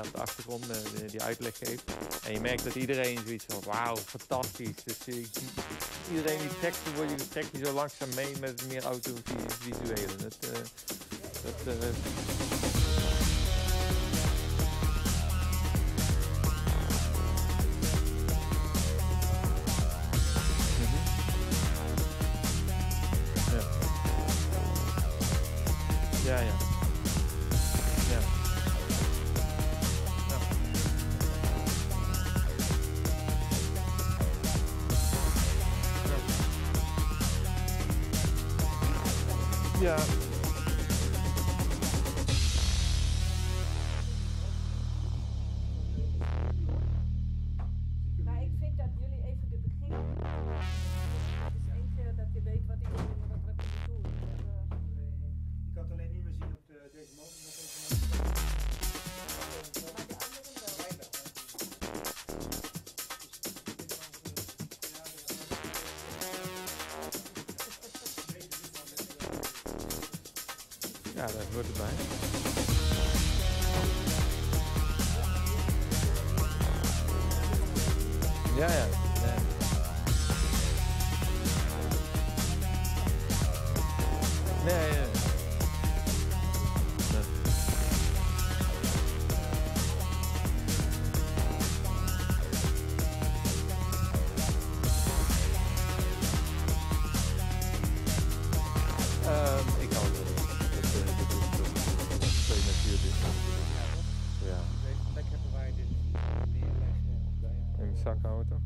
op de achtergrond die uitleg geeft. En je merkt dat iedereen zoiets van wauw, fantastisch. Dus iedereen die trekt je zo langzaam mee met meer audiovisuele. Ja. Ja. Maar ik vind dat jullie even de begin. Het is één keer dat je weet wat ik wil en wat we doen. Ik kan het alleen niet meer zien op deze motor. Maar de anderen wel. Ja, dat hoort erbij. Ja. Nee. Ik hou het. Ja. Lekker waar je dit neerleggen of bij In mijn zak houden toch?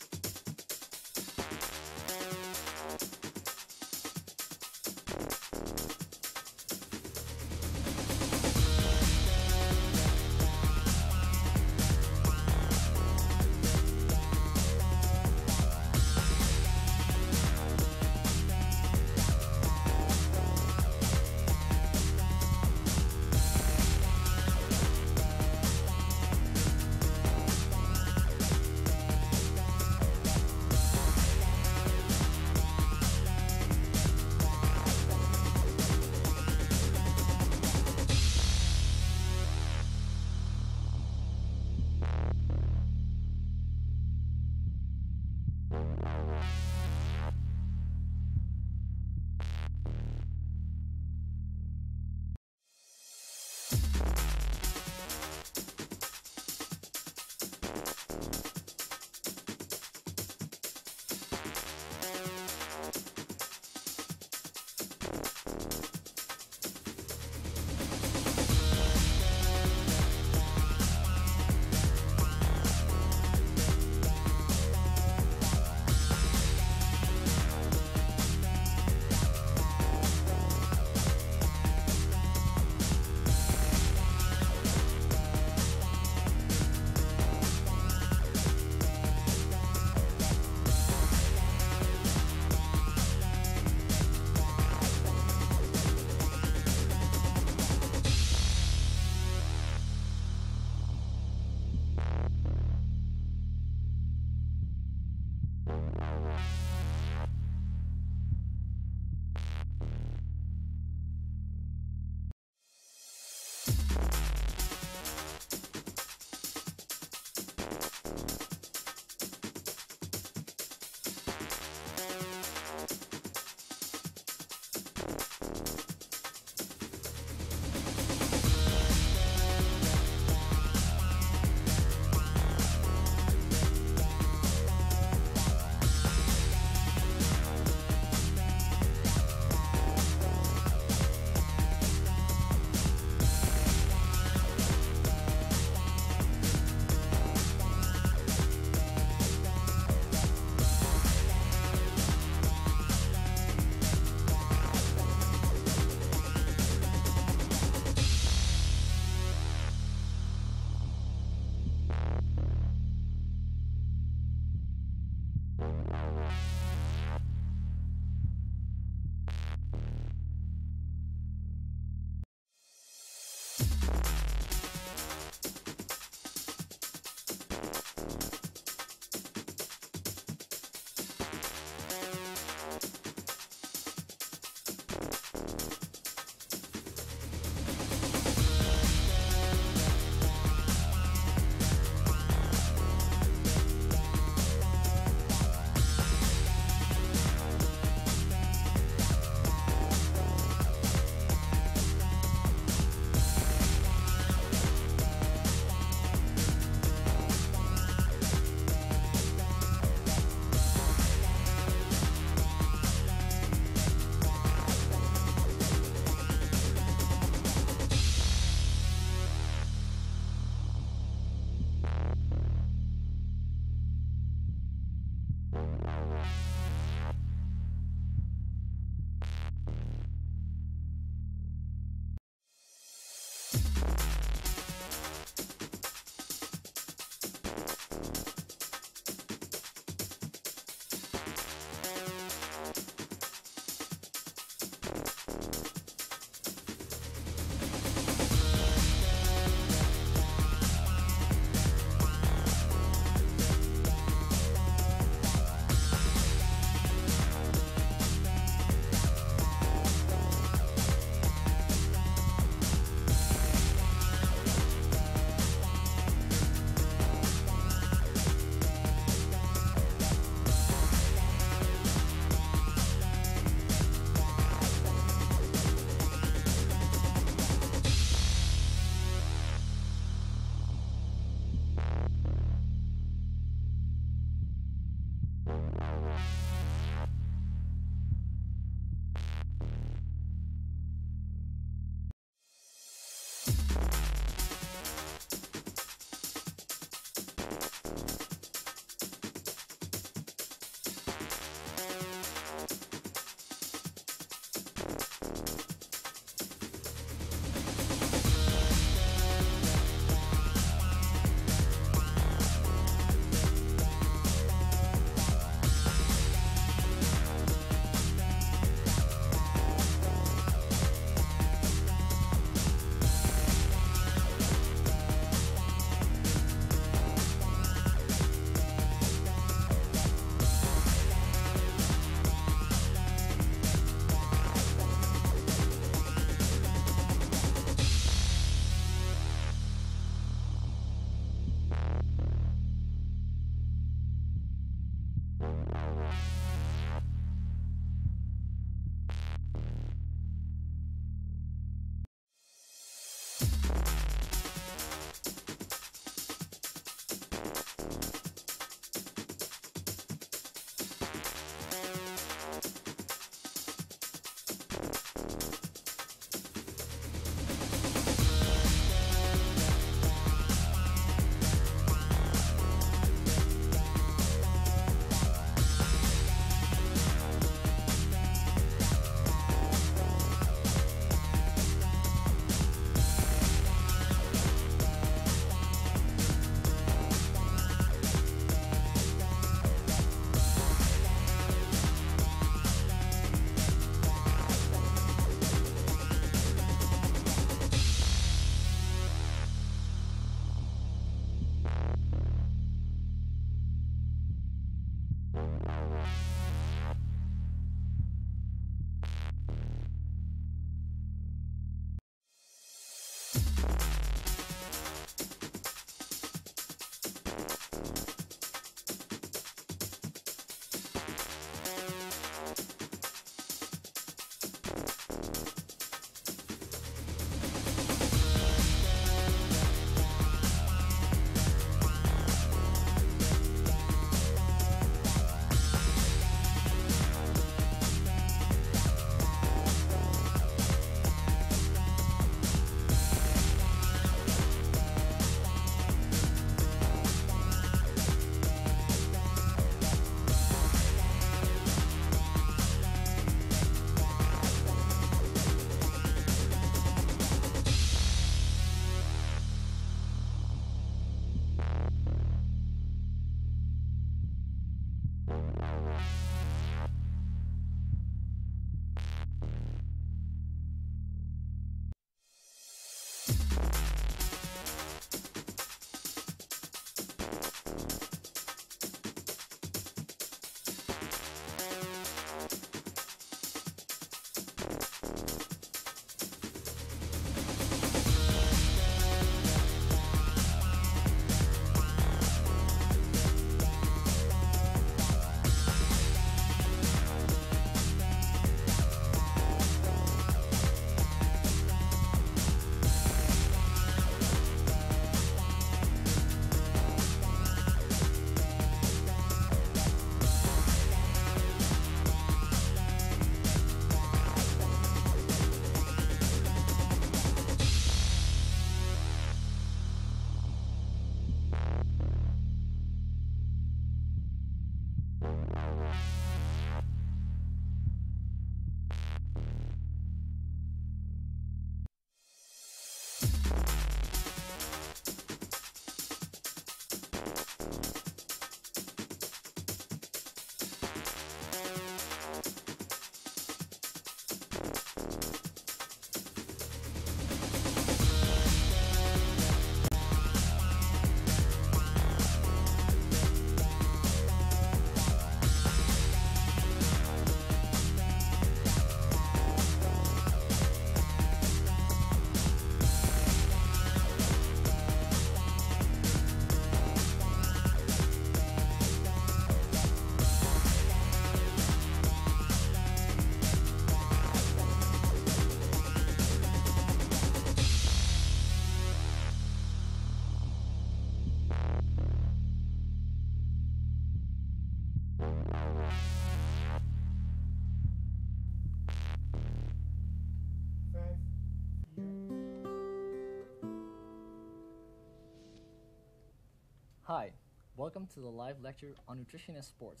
Hi, welcome to the live lecture on nutrition and sports.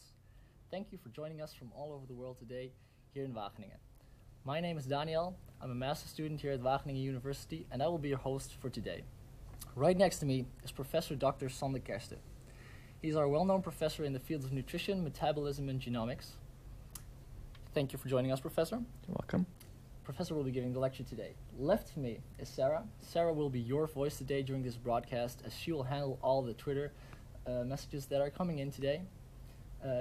Thank you for joining us from all over the world today here in Wageningen. My name is Daniel, I'm a master's student here at Wageningen University and I will be your host for today. Right next to me is Professor Dr. Sander Kersten. He's our well-known professor in the fields of nutrition, metabolism and genomics. Thank you for joining us, Professor. You're welcome. Professor will be giving the lecture today. Left to me is Sarah. Sarah will be your voice today during this broadcast as she will handle all the Twitter messages that are coming in today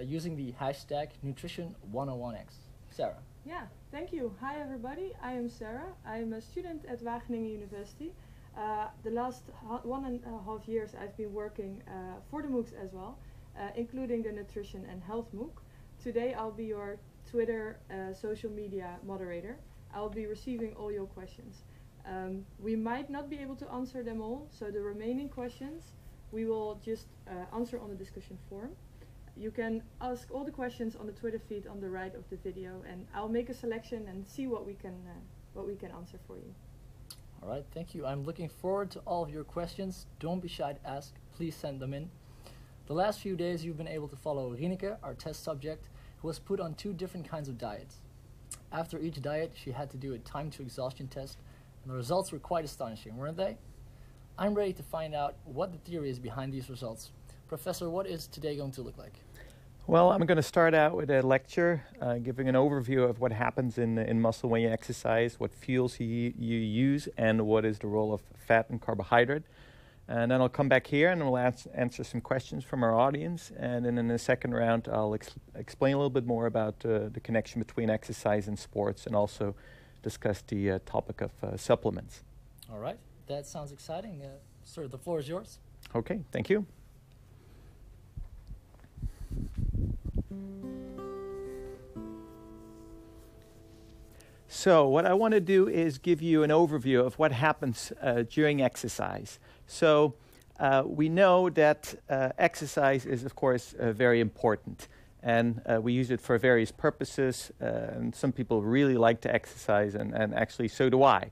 using the hashtag NUTR101x. Sarah. Yeah, thank you. Hi everybody, I am Sarah. I am a student at Wageningen University. The last 1.5 years I've been working for the MOOCs as well, including the Nutrition and Health MOOC. Today I'll be your Twitter social media moderator. I'll be receiving all your questions. We might not be able to answer them all, so the remaining questions we will just answer on the discussion forum. You can ask all the questions on the Twitter feed on the right of the video, and I'll make a selection and see what we can answer for you. All right, thank you. I'm looking forward to all of your questions. Don't be shy to ask. Please send them in. The last few days you've been able to follow Rieneke, our test subject, who was put on 2 different kinds of diets. After each diet, she had to do a time to exhaustion test, and the results were quite astonishing, weren't they? I'm ready to find out what the theory is behind these results. Professor, what is today going to look like? Well, I'm going to start out with a lecture giving an overview of what happens in muscle when you exercise, what fuels you use, and what is the role of fat and carbohydrate. And then I'll come back here and we'll answer some questions from our audience. And then in the second round, I'll explain a little bit more about the connection between exercise and sports, and also discuss the topic of supplements. All right, that sounds exciting. Sir, the floor is yours. Okay, thank you. So what I want to do is give you an overview of what happens during exercise. So we know that exercise is, of course, very important. And we use it for various purposes. And some people really like to exercise, and actually so do I.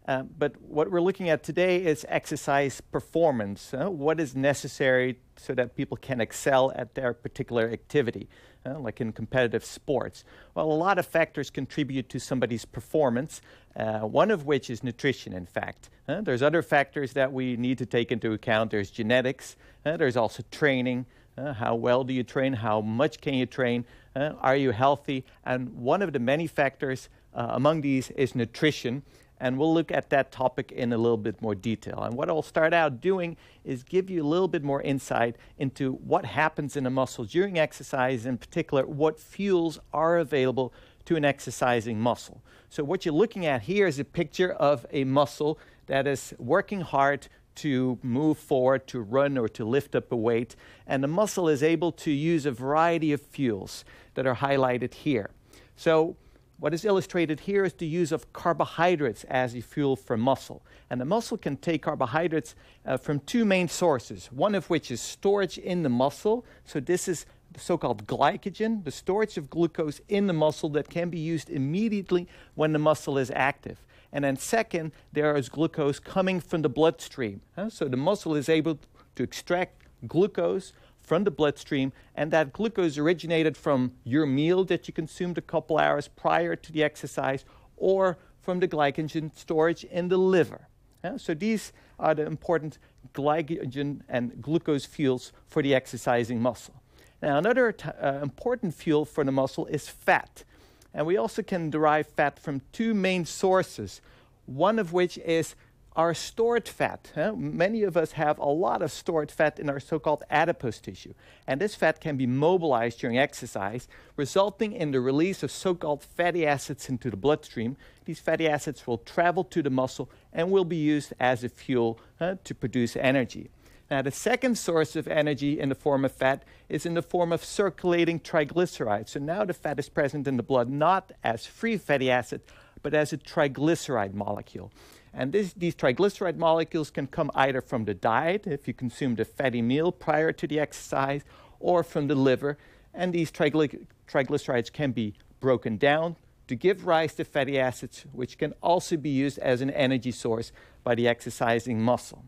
But what we're looking at today is exercise performance. What is necessary so that people can excel at their particular activity, like in competitive sports? Well, a lot of factors contribute to somebody's performance, one of which is nutrition, in fact. There's other factors that we need to take into account. There's genetics. There's also training. How well do you train? How much can you train? Are you healthy? And one of the many factors among these is nutrition. And we'll look at that topic in a little bit more detail. And what I'll start out doing is give you a little bit more insight into what happens in a muscle during exercise, in particular, what fuels are available to an exercising muscle. So what you're looking at here is a picture of a muscle that is working hard to move forward, to run, or to lift up a weight. And the muscle is able to use a variety of fuels that are highlighted here. So what is illustrated here is the use of carbohydrates as a fuel for muscle. And the muscle can take carbohydrates from 2 main sources, one of which is storage in the muscle. So this is the so-called glycogen, the storage of glucose in the muscle that can be used immediately when the muscle is active. And then second, there is glucose coming from the bloodstream. So the muscle is able to extract glucose from the bloodstream, and that glucose originated from your meal that you consumed a couple hours prior to the exercise, or from the glycogen storage in the liver. So these are the important glycogen and glucose fuels for the exercising muscle. Now, another important fuel for the muscle is fat. And we also can derive fat from 2 main sources, one of which is our stored fat. Many of us have a lot of stored fat in our so-called adipose tissue. And this fat can be mobilized during exercise, resulting in the release of so-called fatty acids into the bloodstream. These fatty acids will travel to the muscle and will be used as a fuel to produce energy. Now, the second source of energy in the form of fat is in the form of circulating triglycerides. So now the fat is present in the blood not as free fatty acid, but as a triglyceride molecule. And these triglyceride molecules can come either from the diet, if you consumed a fatty meal prior to the exercise, or from the liver. And these triglycerides can be broken down to give rise to fatty acids, which can also be used as an energy source by the exercising muscle.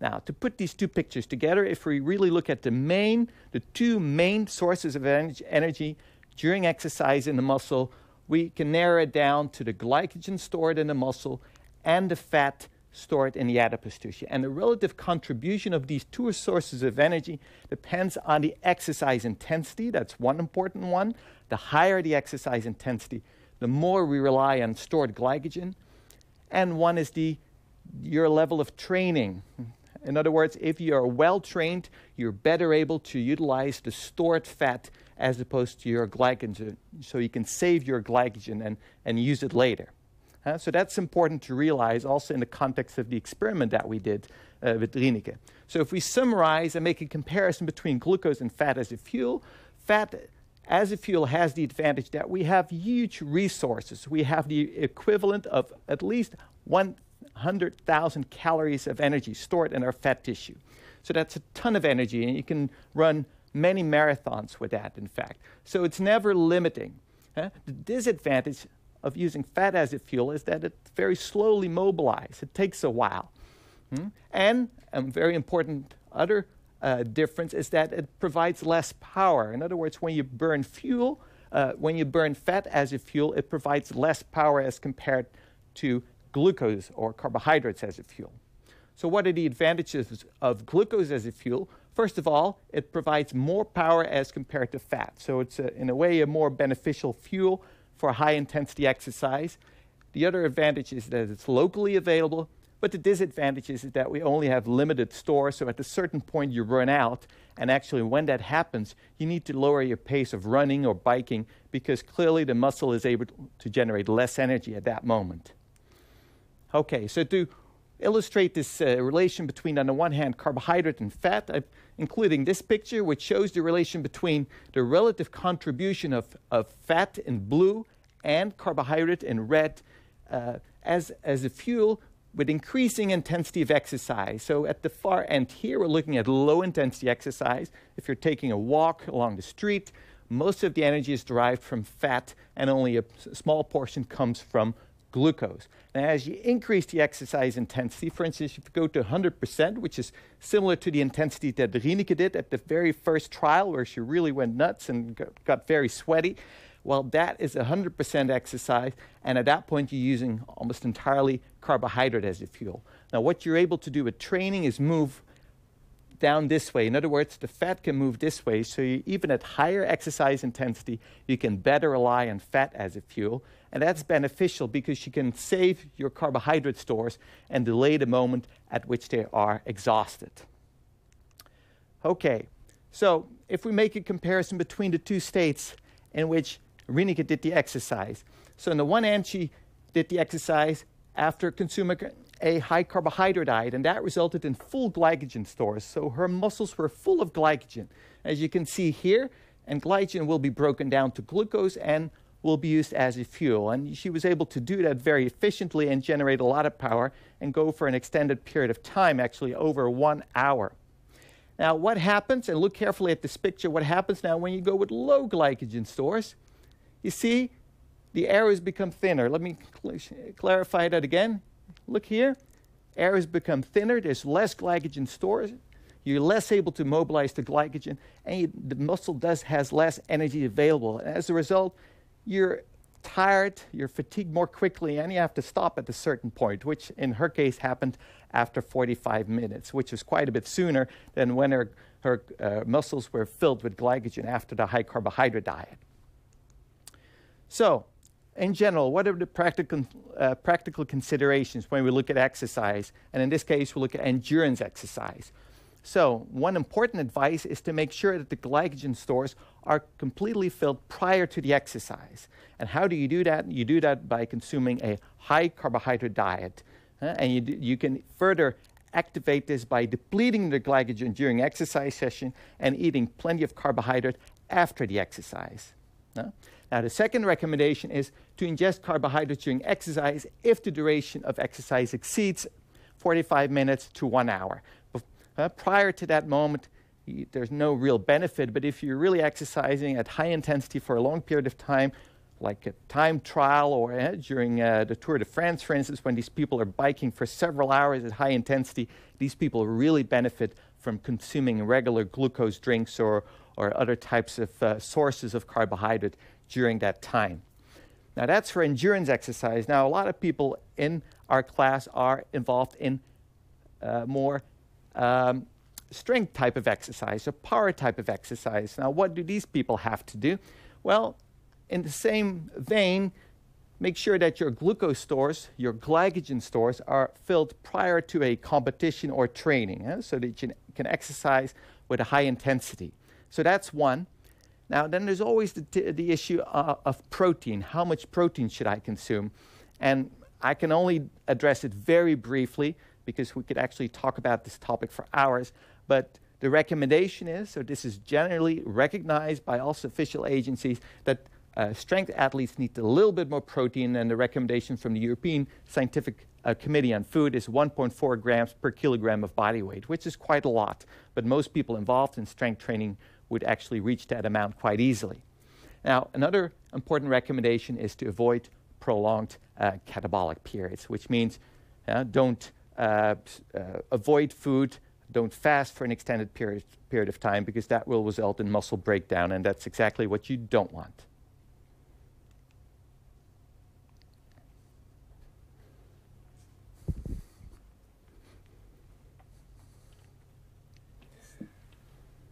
Now, to put these 2 pictures together, if we really look at the 2 main sources of energy during exercise in the muscle, we can narrow it down to the glycogen stored in the muscle and the fat stored in the adipose tissue. And the relative contribution of these 2 sources of energy depends on the exercise intensity. That's one important one. The higher the exercise intensity, the more we rely on stored glycogen. And one is your level of training. In other words, if you are well trained, you're better able to utilize the stored fat as opposed to your glycogen, so you can save your glycogen and use it later. So that's important to realize also in the context of the experiment that we did with Rieneke. So if we summarize and make a comparison between glucose and fat as a fuel, fat as a fuel has the advantage that we have huge resources. We have the equivalent of at least 100,000 calories of energy stored in our fat tissue. So that's a ton of energy, and you can run many marathons with that, in fact. So it's never limiting. The disadvantage of using fat as a fuel is that it's very slowly mobilized. It takes a while. And a very important other difference is that it provides less power. In other words, when you burn fuel, when you burn fat as a fuel, it provides less power as compared to glucose or carbohydrates as a fuel. So what are the advantages of glucose as a fuel? First of all, it provides more power as compared to fat. So it's, in a way, a more beneficial fuel for high-intensity exercise. The other advantage is that it's locally available, but the disadvantage is that we only have limited stores, so at a certain point you run out, and actually when that happens, you need to lower your pace of running or biking because clearly the muscle is able to generate less energy at that moment. Okay, so to illustrate this relation between, on the one hand, carbohydrate and fat, I'm including this picture, which shows the relation between the relative contribution of fat in blue and carbohydrate in red as a fuel with increasing intensity of exercise. So at the far end here, we're looking at low-intensity exercise. If you're taking a walk along the street, most of the energy is derived from fat, and only a small portion comes from glucose. Now, as you increase the exercise intensity, for instance, if you go to 100%, which is similar to the intensity that Rieneke did at the very first trial, where she really went nuts and got very sweaty, well, that is 100% exercise, and at that point, you're using almost entirely carbohydrate as a fuel. Now, what you're able to do with training is move down this way. In other words, the fat can move this way, so even at higher exercise intensity, you can better rely on fat as a fuel, and that's beneficial because you can save your carbohydrate stores and delay the moment at which they are exhausted. Okay, so if we make a comparison between the two states in which Rieneke did the exercise. So on the one hand, she did the exercise after consuming a high carbohydrate diet, and that resulted in full glycogen stores. So her muscles were full of glycogen, as you can see here, and glycogen will be broken down to glucose and will be used as a fuel. And she was able to do that very efficiently and generate a lot of power and go for an extended period of time, actually over 1 hour. Now, what happens, and look carefully at this picture, what happens now when you go with low glycogen stores? You see, the arrows become thinner. Let me clarify that again. Look here. Arrows become thinner. There's less glycogen stores. You're less able to mobilize the glycogen, and the muscle has less energy available. And as a result, you're tired, you're fatigued more quickly, and you have to stop at a certain point, which in her case happened after 45 minutes, which was quite a bit sooner than when her muscles were filled with glycogen after the high carbohydrate diet. So, in general, what are the practical considerations when we look at exercise? And in this case, we look at endurance exercise. So, one important advice is to make sure that the glycogen stores are completely filled prior to the exercise. And how do you do that? You do that by consuming a high carbohydrate diet. And you can further activate this by depleting the glycogen during exercise session and eating plenty of carbohydrate after the exercise. Now, the second recommendation is to ingest carbohydrates during exercise if the duration of exercise exceeds 45 minutes to 1 hour. Prior to that moment, there's no real benefit, but if you're really exercising at high intensity for a long period of time, like a time trial or during the Tour de France, for instance, when these people are biking for several hours at high intensity, these people really benefit from consuming regular glucose drinks or other types of sources of carbohydrate during that time. Now, that's for endurance exercise. Now, a lot of people in our class are involved in more strength type of exercise or power type of exercise. Now, what do these people have to do? Well, in the same vein, make sure that your glucose stores, your glycogen stores, are filled prior to a competition or training, so that you can exercise with a high intensity. So that's one. Now, then there's always the issue of protein. How much protein should I consume? And I can only address it very briefly because we could actually talk about this topic for hours. But the recommendation is, so this is generally recognized by also official agencies, that strength athletes need a little bit more protein, and the recommendation from the European Scientific Committee on Food is 1.4 grams per kilogram of body weight, which is quite a lot. But most people involved in strength training would actually reach that amount quite easily. Now, another important recommendation is to avoid prolonged catabolic periods, which means don't avoid food, don't fast for an extended period of time, because that will result in muscle breakdown, and that's exactly what you don't want.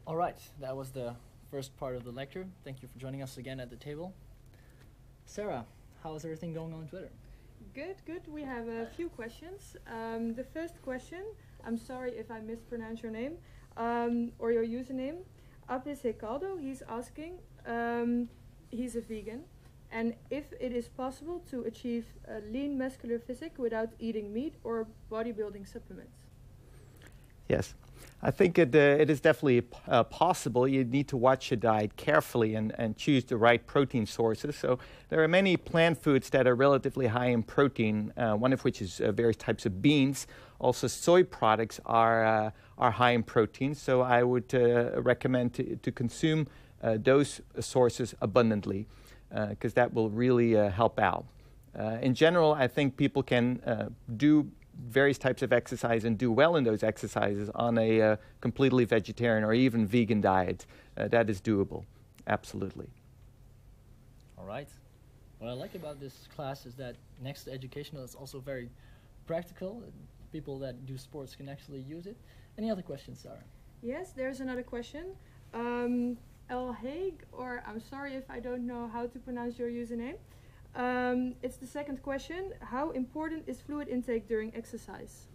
All right, that was the first part of the lecture. Thank you for joining us again at the table. Sarah, how is everything going on Twitter? Good, good. We have a few questions. The first question, I'm sorry if I mispronounce your name or your username. Abis Hecaldo, he's asking, he's a vegan, and if it is possible to achieve a lean muscular physique without eating meat or bodybuilding supplements. Yes. I think it is definitely possible. You need to watch your diet carefully and choose the right protein sources. So there are many plant foods that are relatively high in protein, one of which is various types of beans. Also, soy products are high in protein, so I would recommend to consume those sources abundantly, because that will really help out. In general, I think people can do various types of exercise and do well in those exercises on a completely vegetarian or even vegan diet. That is doable, absolutely. All right. What I like about this class is that next to educational, it's also very practical. People that do sports can actually use it. Any other questions, Sarah? Yes, there's another question. El Haig, or I'm sorry if I don't know how to pronounce your username. It's the second question. How important is fluid intake during exercise?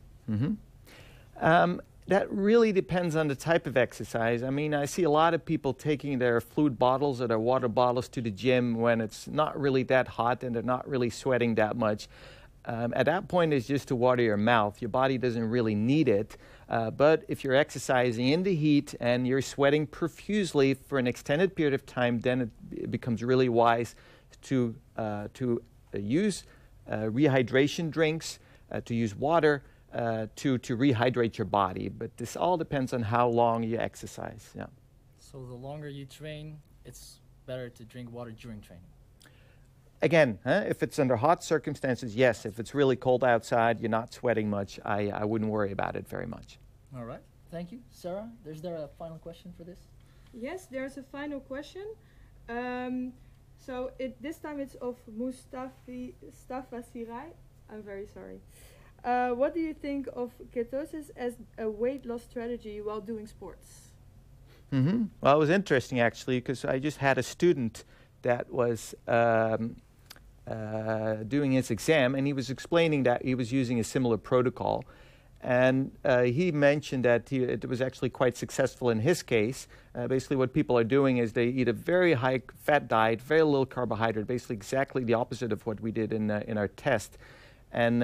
That really depends on the type of exercise. I mean, I see a lot of people taking their fluid bottles or their water bottles to the gym when it's not really that hot and they're not really sweating that much. At that point, it's just to water your mouth. Your body doesn't really need it. But if you're exercising in the heat and you're sweating profusely for an extended period of time, then it becomes really wise to use rehydration drinks, to use water, to rehydrate your body. But this all depends on how long you exercise. Yeah. So the longer you train, it's better to drink water during training. Again, if it's under hot circumstances, yes. If it's really cold outside, you're not sweating much, I wouldn't worry about it very much. All right. Thank you. Sarah, is there a final question for this? Yes, there's a final question. So this time it's of Mustafa Sirai. I'm very sorry. What do you think of ketosis as a weight loss strategy while doing sports? Well, it was interesting actually, because I just had a student that was doing his exam, and he was explaining that he was using a similar protocol. And he mentioned that it was actually quite successful in his case. Basically what people are doing is they eat a very high fat diet, very little carbohydrate, basically exactly the opposite of what we did in our test. And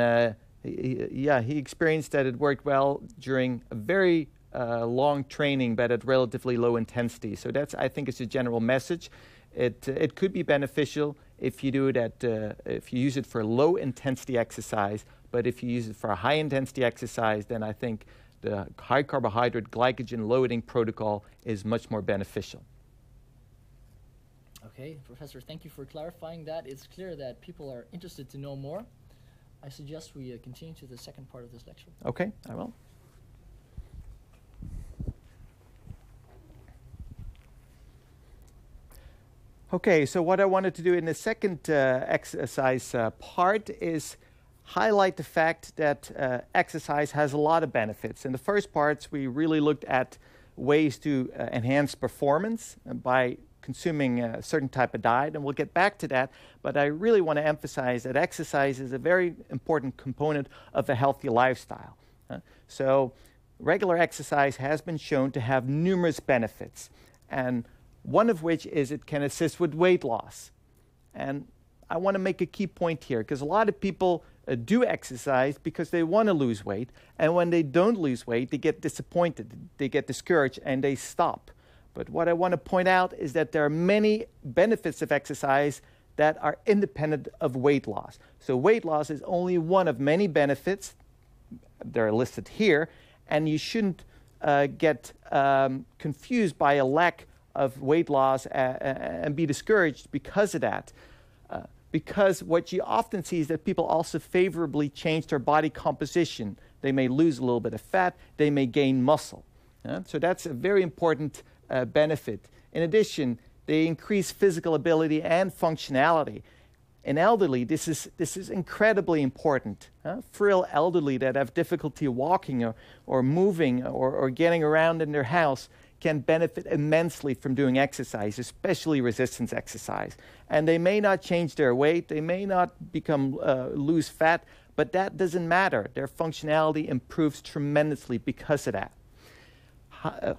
he experienced that it worked well during a very long training, but at relatively low intensity. So that's, I think, is a general message. It could be beneficial if you do it if you use it for low intensity exercise. But if you use it for a high-intensity exercise, then I think the high-carbohydrate glycogen loading protocol is much more beneficial. Okay, Professor, thank you for clarifying that. It's clear that people are interested to know more. I suggest we continue to the second part of this lecture. Okay, I will. Okay, so what I wanted to do in the second exercise part is highlight the fact that exercise has a lot of benefits. In the first parts, we really looked at ways to enhance performance by consuming a certain type of diet, and we'll get back to that, but I really want to emphasize that exercise is a very important component of a healthy lifestyle. So regular exercise has been shown to have numerous benefits, and one of which is it can assist with weight loss. And I want to make a key point here, because a lot of people do exercise because they want to lose weight, and when they don't lose weight, they get disappointed, they get discouraged, and they stop. But what I want to point out is that there are many benefits of exercise that are independent of weight loss. So weight loss is only one of many benefits. They're listed here, and you shouldn't get confused by a lack of weight loss and be discouraged because of that. Because what you often see is that people also favorably change their body composition. They may lose a little bit of fat, they may gain muscle. So that's a very important benefit. In addition, they increase physical ability and functionality. In elderly, this is incredibly important. Frail elderly that have difficulty walking or moving or getting around in their house can benefit immensely from doing exercise, especially resistance exercise. And they may not change their weight, they may not lose fat, but that doesn't matter. Their functionality improves tremendously because of that.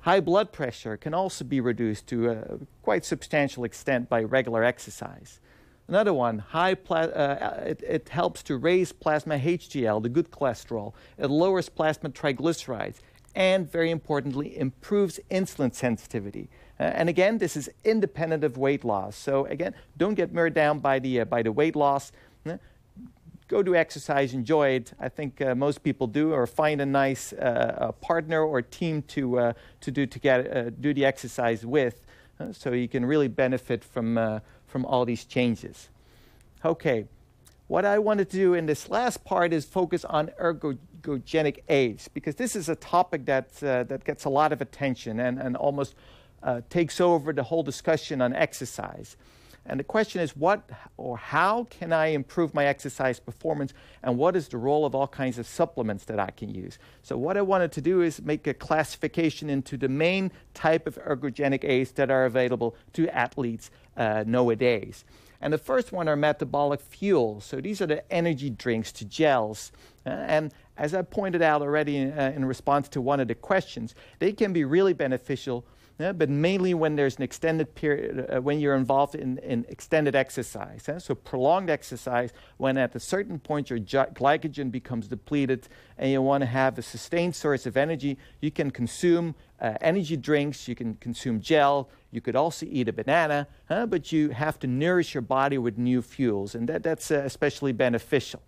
High blood pressure can also be reduced to a quite substantial extent by regular exercise. Another one, it helps to raise plasma HDL, the good cholesterol. It lowers plasma triglycerides and, very importantly, improves insulin sensitivity. And again, this is independent of weight loss. So again, don't get mired down by the weight loss. Go do exercise, enjoy it. I think most people do, or find a nice partner or team to do the exercise with, so you can really benefit from all these changes. Okay, what I wanted to do in this last part is focus on ergogenic aids, because this is a topic that gets a lot of attention and almost takes over the whole discussion on exercise. And the question is, what or how can I improve my exercise performance, and what is the role of all kinds of supplements that I can use? So what I wanted to do is make a classification into the main type of ergogenic aids that are available to athletes nowadays. And the first one are metabolic fuels. So these are the energy drinks to gels. And as I pointed out already in response to one of the questions, they can be really beneficial, but mainly when there's an extended period, when you're involved in extended exercise. So prolonged exercise, when at a certain point your glycogen becomes depleted and you want to have a sustained source of energy, you can consume energy drinks, you can consume gel, you could also eat a banana, but you have to nourish your body with new fuels, and that's especially beneficial.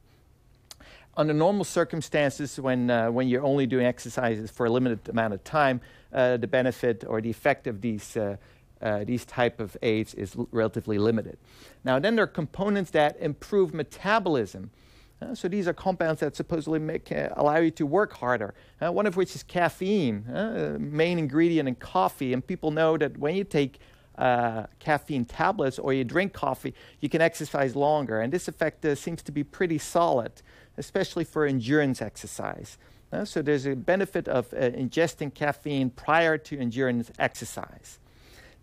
Under normal circumstances, when you're only doing exercises for a limited amount of time, the benefit or the effect of these type of aids is relatively limited. Now, then there are components that improve metabolism. So these are compounds that supposedly allow you to work harder, one of which is caffeine, main ingredient in coffee. And people know that when you take caffeine tablets or you drink coffee, you can exercise longer. And this effect seems to be pretty solid, especially for endurance exercise. So there's a benefit of ingesting caffeine prior to endurance exercise.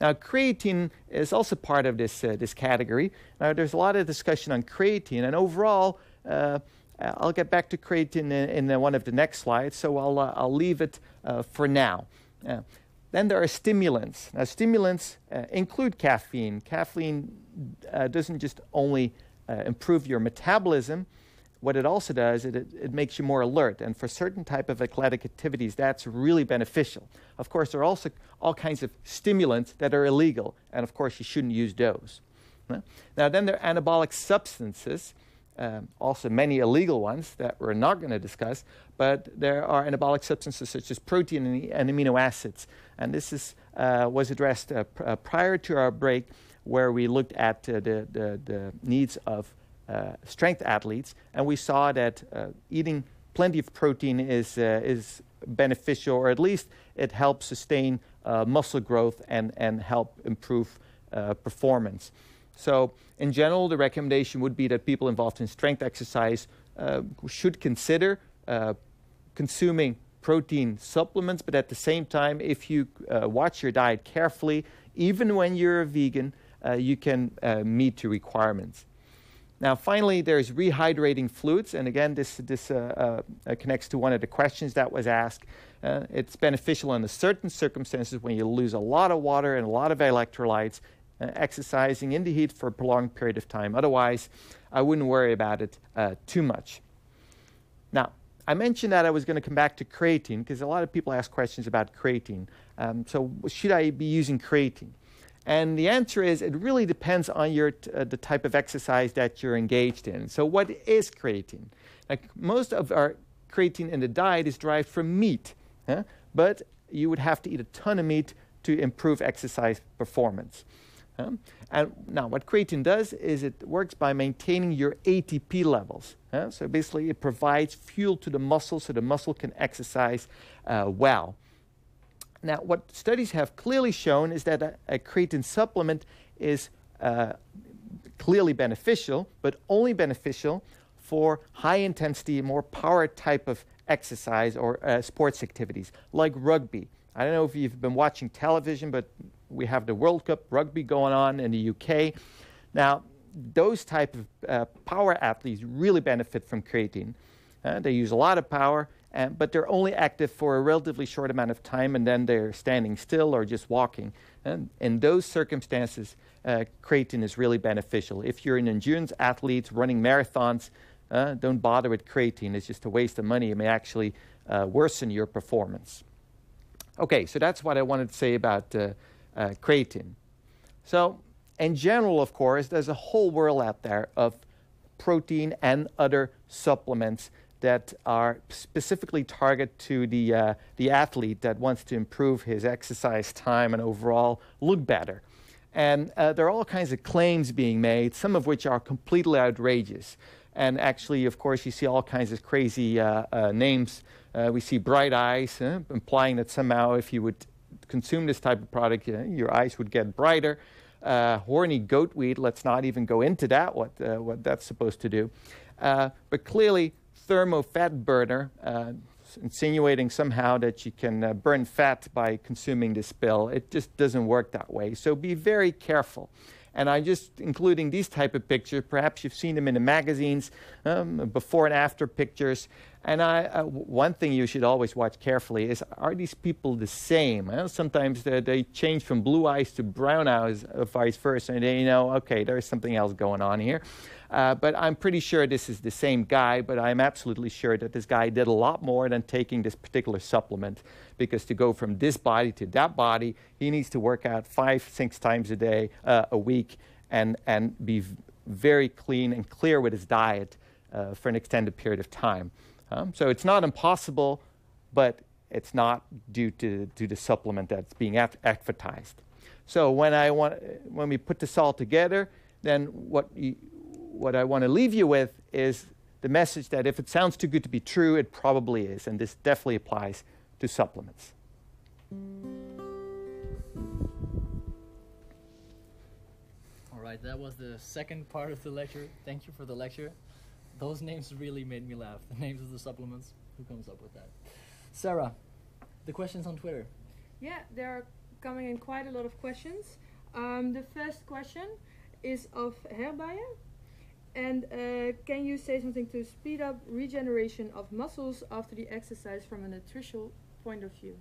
Now, creatine is also part of this category. Now, there's a lot of discussion on creatine, and overall, I'll get back to creatine in one of the next slides, so I'll leave it for now. Then there are stimulants. Now, stimulants include caffeine. Caffeine doesn't just only improve your metabolism. What it also does, it makes you more alert. And for certain type of athletic activities, that's really beneficial. Of course, there are also all kinds of stimulants that are illegal. And of course, you shouldn't use those. Now, then there are anabolic substances, also many illegal ones that we're not going to discuss. But there are anabolic substances such as protein and amino acids. And this was addressed prior to our break, where we looked at the needs of strength athletes, and we saw that eating plenty of protein is beneficial, or at least it helps sustain muscle growth and help improve performance. So in general, the recommendation would be that people involved in strength exercise should consider consuming protein supplements, but at the same time, if you watch your diet carefully, even when you're a vegan, you can meet the requirements. Now, finally, there's rehydrating fluids, and again, this connects to one of the questions that was asked. It's beneficial under certain circumstances when you lose a lot of water and a lot of electrolytes, exercising in the heat for a prolonged period of time. Otherwise, I wouldn't worry about it too much. Now, I mentioned that I was going to come back to creatine because a lot of people ask questions about creatine. So should I be using creatine? And the answer is it really depends on the type of exercise that you're engaged in. So what is creatine? Like most of our creatine in the diet is derived from meat, but you would have to eat a ton of meat to improve exercise performance. And now what creatine does is it works by maintaining your ATP levels. So basically it provides fuel to the muscle so the muscle can exercise well. Now what studies have clearly shown is that a creatine supplement is clearly beneficial, but only beneficial for high intensity, more power type of exercise or sports activities like rugby. I don't know if you've been watching television, but we have the World Cup rugby going on in the UK. Now, those type of power athletes really benefit from creatine. They use a lot of power, but they're only active for a relatively short amount of time, and then they're standing still or just walking. And in those circumstances, creatine is really beneficial. If you're an endurance athlete running marathons, don't bother with creatine. It's just a waste of money. It may actually worsen your performance. Okay, so that's what I wanted to say about creatine. So in general, of course, there's a whole world out there of protein and other supplements that are specifically targeted to the athlete that wants to improve his exercise time and overall look better. And there are all kinds of claims being made, some of which are completely outrageous. And actually, of course, you see all kinds of crazy names. We see bright eyes, implying that somehow if you would consume this type of product, your eyes would get brighter. Horny goat weed, let's not even go into that, what that's supposed to do. But clearly, thermofat burner, insinuating somehow that you can burn fat by consuming this pill. It just doesn't work that way. So be very careful. And I'm just including these type of pictures. Perhaps you've seen them in the magazines, before and after pictures. And one thing you should always watch carefully is, are these people the same? Sometimes they change from blue eyes to brown eyes, vice versa, and then you know, okay, there's something else going on here. But I'm pretty sure this is the same guy, but I'm absolutely sure that this guy did a lot more than taking this particular supplement, because to go from this body to that body, he needs to work out 5-6 times a day, a week, and be very clean and clear with his diet for an extended period of time. So it's not impossible, but it's not due to the supplement that's being advertised. So when we put this all together, then what I want to leave you with is the message that if it sounds too good to be true, it probably is, and this definitely applies to supplements. All right, that was the second part of the lecture. Thank you for the lecture. Those names really made me laugh. The names of the supplements. Who comes up with that? Sarah, the questions on Twitter. Yeah, there are coming in quite a lot of questions. The first question is of Herbeyer. And can you say something to speed up regeneration of muscles after the exercise from a nutritional point of view?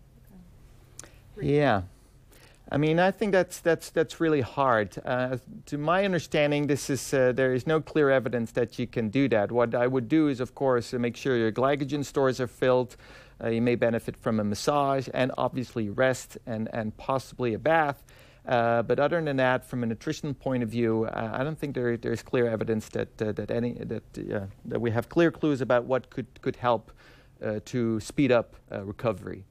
Yeah. I mean, I think that's really hard. To my understanding, there is no clear evidence that you can do that. What I would do is, of course, make sure your glycogen stores are filled. You may benefit from a massage and obviously rest and possibly a bath. But other than that, from a nutrition point of view, I don't think there's clear evidence that we have clear clues about what could help to speed up recovery.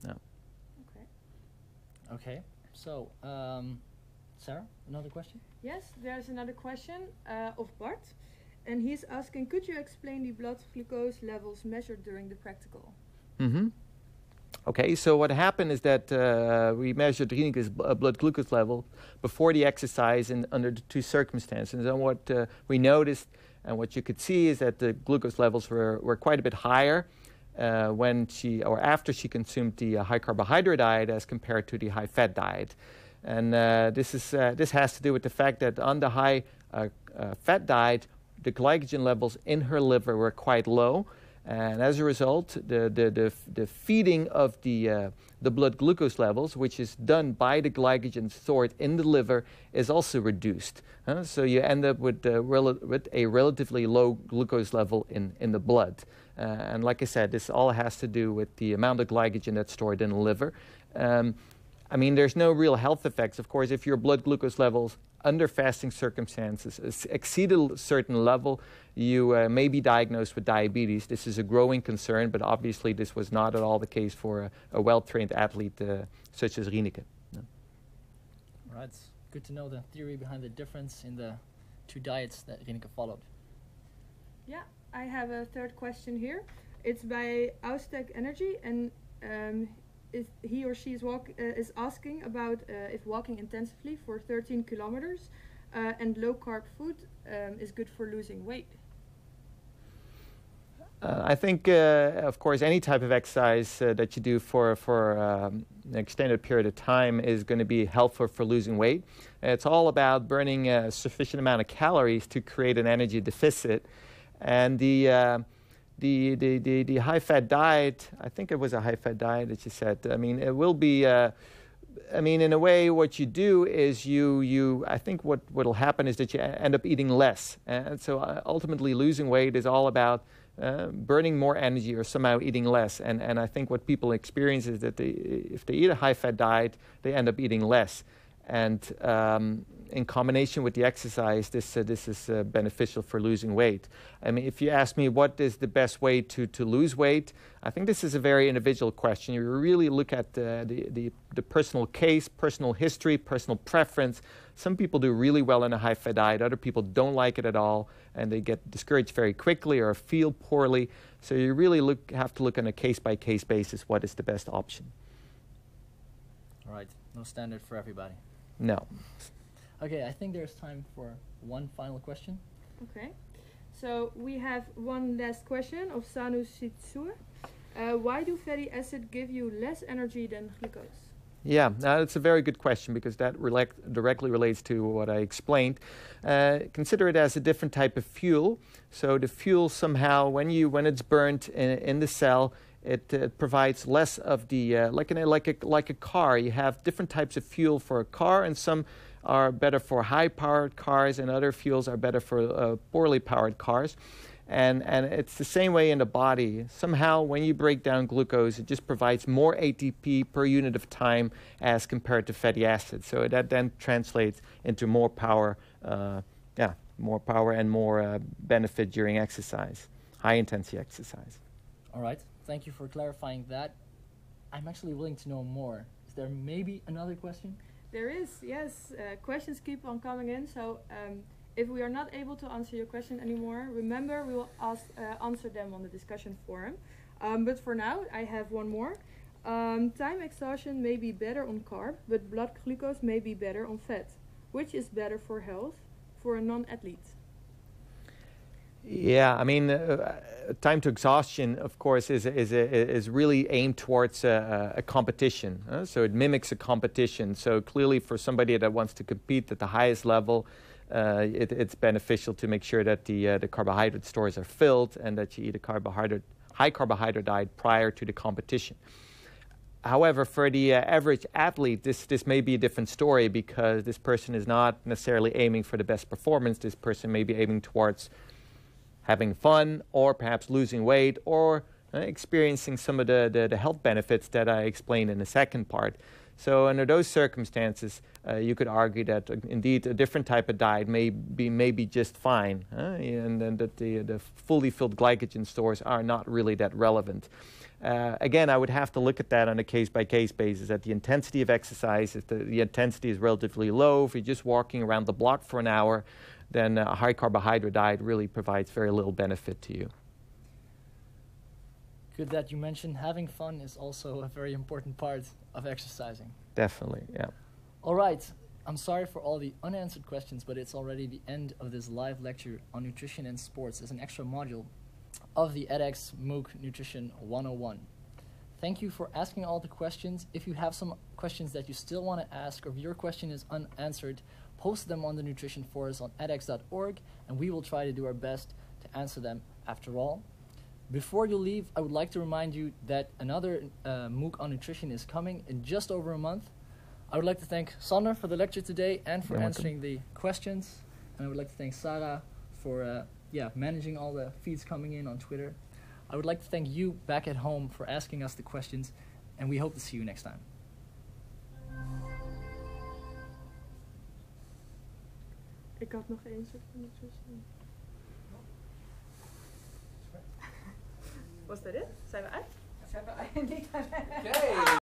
No. Okay, so Sarah, another question? Yes, there's another question of Bart, and he's asking, could you explain the blood glucose levels measured during the practical? Mm-hmm. Okay, so what happened is that we measured Rinike's blood glucose level before the exercise and under the two circumstances. And what we noticed and what you could see is that the glucose levels were quite a bit higher when after she consumed the high carbohydrate diet as compared to the high fat diet. And this has to do with the fact that on the high fat diet, the glycogen levels in her liver were quite low. And as a result, the feeding of the blood glucose levels, which is done by the glycogen stored in the liver, is also reduced. So you end up with a relatively low glucose level in the blood. And like I said, this all has to do with the amount of glycogen that's stored in the liver. I mean, there's no real health effects. Of course, if your blood glucose levels under fasting circumstances exceed a certain level, you may be diagnosed with diabetes. This is a growing concern, but obviously this was not at all the case for a well-trained athlete such as Rieneke. No. All right, it's good to know the theory behind the difference in the two diets that Rieneke followed. Yeah, I have a third question here. It's by Austek Energy, and he or she is asking about if walking intensively for 13 kilometers and low-carb food is good for losing weight. I think, of course, any type of exercise that you do for an extended period of time is going to be helpful for losing weight. It's all about burning a sufficient amount of calories to create an energy deficit. And the high-fat diet, I think it was a high-fat diet that you said. I mean, it will be. I mean, in a way, what you do is I think what will happen is that you end up eating less. And so ultimately losing weight is all about burning more energy or somehow eating less. And I think what people experience is that if they eat a high-fat diet, they end up eating less. And in combination with the exercise, this is beneficial for losing weight. I mean, if you ask me what is the best way to lose weight, I think this is a very individual question. You really look at the personal case, personal history, personal preference. Some people do really well in a high-fat diet. Other people don't like it at all, and they get discouraged very quickly or feel poorly. So you really have to look on a case-by-case basis what is the best option. All right, no standard for everybody. No. Okay, I think there's time for one final question. Okay, so we have one last question of Sanu Sitsue. Why do fatty acids give you less energy than glucose? Yeah, that's a very good question because that directly relates to what I explained. Consider it as a different type of fuel. So the fuel somehow, when it's burnt in the cell, it provides less of the like a car. You have different types of fuel for a car, and some are better for high-powered cars, and other fuels are better for poorly powered cars. And it's the same way in the body. Somehow, when you break down glucose, it just provides more ATP per unit of time as compared to fatty acids. So that then translates into more power, more power and more benefit during exercise, high-intensity exercise. All right. Thank you for clarifying that. I'm actually willing to know more. Is there maybe another question? There is, yes. Questions keep on coming in. So if we are not able to answer your question anymore, remember we will answer them on the discussion forum. But for now, I have one more. Time exhaustion may be better on carb, but blood glucose may be better on fat. Which is better for health for a non-athlete? Yeah, I mean, time to exhaustion, of course, is really aimed towards a competition. So it mimics a competition. So clearly, for somebody that wants to compete at the highest level, it's beneficial to make sure that the carbohydrate stores are filled and that you eat a high carbohydrate diet prior to the competition. However, for the average athlete, this may be a different story because this person is not necessarily aiming for the best performance. This person may be aiming towards having fun, or perhaps losing weight, or experiencing some of the health benefits that I explained in the second part. So under those circumstances, you could argue that indeed a different type of diet may be just fine, and that the fully filled glycogen stores are not really that relevant. Again, I would have to look at that on a case-by-case basis at the intensity of exercise. If the intensity is relatively low, if you're just walking around the block for an hour, then a high carbohydrate diet really provides very little benefit to you. Good that you mentioned having fun is also a very important part of exercising. Definitely, yeah. All right. I'm sorry for all the unanswered questions, but it's already the end of this live lecture on nutrition and sports as an extra module of the edX MOOC Nutrition 101. Thank you for asking all the questions. If you have some questions that you still want to ask, or if your question is unanswered, post them on the nutrition forums on edX.org, and we will try to do our best to answer them after all. Before you leave, I would like to remind you that another MOOC on nutrition is coming in just over a month. I would like to thank Sander for the lecture today and for answering the questions. And I would like to thank Sarah for managing all the feeds coming in on Twitter. I would like to thank you back at home for asking us the questions, and we hope to see you next time. Ik had nog één soort van nutrition. Was dat het? Zijn we uit? Zijn we niet aan. Okay.